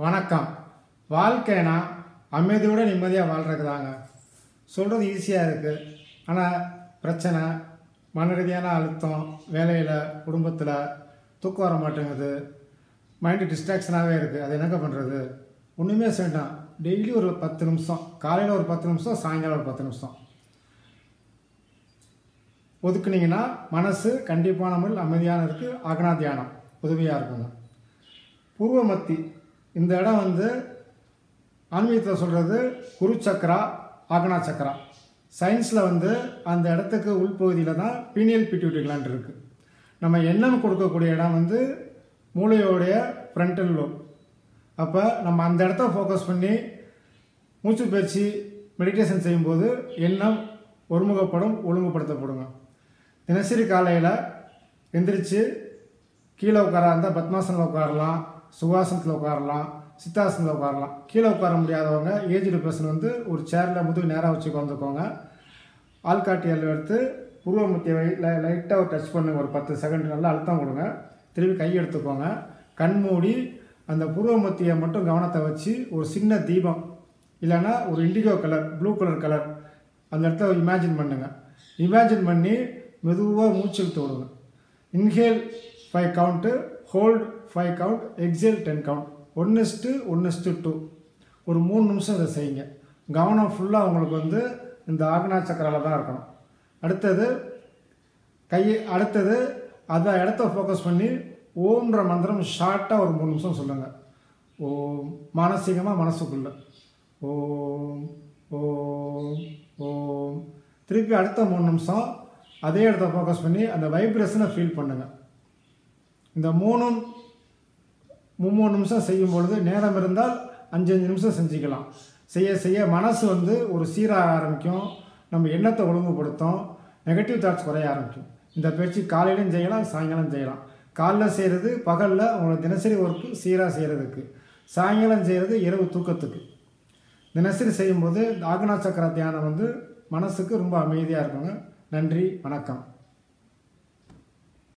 வணக்கம். வாழ்க்கைனா அமைதியோட நிம்மதியாக வாழ்றதுக்கு தாங்க. சொல்கிறது ஈஸியாக இருக்குது. ஆனால் பிரச்சனை, மன ரீதியான அழுத்தம், வேலையில், குடும்பத்தில் தூக்கம் வர மாட்டேங்குது, மைண்டு டிஸ்ட்ராக்ஷனாகவே இருக்குது. அது என்னங்க பண்ணுறது? ஒன்றுமே வேண்டாம். டெய்லி ஒரு 10 நிமிஷம், காலையில் ஒரு 10 நிமிஷம், சாயங்காலம் ஒரு 10 நிமிஷம் ஒதுக்குனீங்கன்னா மனசு கண்டிப்பான முறையில் அமைதியான இருக்குது. ஆக்னா தியானம் உதவியாக இருக்குங்க. பூர்வ மத்தி இந்த இடம் ஆன்மீகத்தில் சொல்கிறது குரு சக்கரா, ஆக்னா சக்கரா. சயின்ஸில் அந்த இடத்துக்கு உள்பகுதியில் தான் பீனியல் பிட்யூட்டரி கிளாண்ட் இருக்குது. நம்ம எண்ணம் கொடுக்கக்கூடிய இடம் மூளையோடைய ஃப்ரண்டல் லோப். அப்போ நம்ம அந்த இடத்த ஃபோக்கஸ் பண்ணி மூச்சு பயிற்சி மெடிடேஷன் செய்யும்போது எண்ணம் ஒருமுகப்படும், ஒழுங்குபடுத்தப்படுங்க. தினசரி காலையில் எந்திரிச்சு கீழே உட்கார இருந்தால் பத்மாசனில் உட்காரலாம், சுகாசனத்தில் உட்காரலாம், சித்தாசனத்தில் உட்காரலாம். கீழே உட்கார முடியாதவங்க, ஏஜ்டு பர்சன் ஒரு சேரில் முதுகு நேராக வச்சு உட்காந்துக்கோங்க. ஆள்காட்டியல் எடுத்து பூர்வ மத்தியை லைட்டாக ஒரு டச் பண்ணுங்க. ஒரு 10 செகண்ட் நல்லா அழுத்தம் கொடுங்க. திருப்பி கை எடுத்துக்கோங்க. கண் மூடி அந்த பூர்வ மத்தியை மட்டும் கவனத்தை வச்சு ஒரு சின்ன தீபம் இல்லைன்னா ஒரு indigo colour, blue colour colour அந்த இடத்த இமேஜின் பண்ணுங்க. இமேஜின் பண்ணி மெதுவாக மூச்சு இழுத்து விடுங்க. Inhale 5 count, hold 5 count, exhale 10 count. 1:1:2 ஒரு 3 நிமிஷம் இதை செய்யுங்க. கவனம் ஃபுல்லாக உங்களுக்கு இந்த ஆக்னா சக்கராவில் தான் இருக்கணும். அடுத்தது அதை இடத்த ஃபோக்கஸ் பண்ணி ஓம்ன்ற மந்திரம் ஷார்ட்டாக ஒரு 3 நிமிஷம் சொல்லுங்கள். ஓம் மானசீகமாக மனசுக்குள்ள ஓம் ஓம் ஓம். திருப்பி அடுத்த 3 நிமிஷம் அதே இடத்த ஃபோக்கஸ் பண்ணி அந்த வைப்ரேஷனை ஃபீல் பண்ணுங்கள். இந்த 3 நிமிஷம் செய்யும் பொழுது நேரம் இருந்தால் 5 நிமிஷம் செஞ்சுக்கலாம். செய்ய செய்ய மனசு ஒரு சீராக ஆரம்பிக்கும். நம்ம எண்ணத்தை ஒழுங்குபடுத்தும். நெகட்டிவ் தாட்ஸ் குறைய ஆரம்பிக்கும். இந்த பயிற்சி காலையிலையும் செய்யலாம், சாயங்காலம் செய்யலாம். காலைல செய்கிறது பகலில் உங்களை தினசரி ஒர்க்கு சீராக செய்கிறதுக்கு, சாயங்காலம் செய்கிறது இரவு தூக்கத்துக்கு. தினசரி செய்யும்போது ஆக்னா சக்கர தியானம் மனசுக்கு ரொம்ப அமைதியாக இருக்குங்க. நன்றி, வணக்கம்.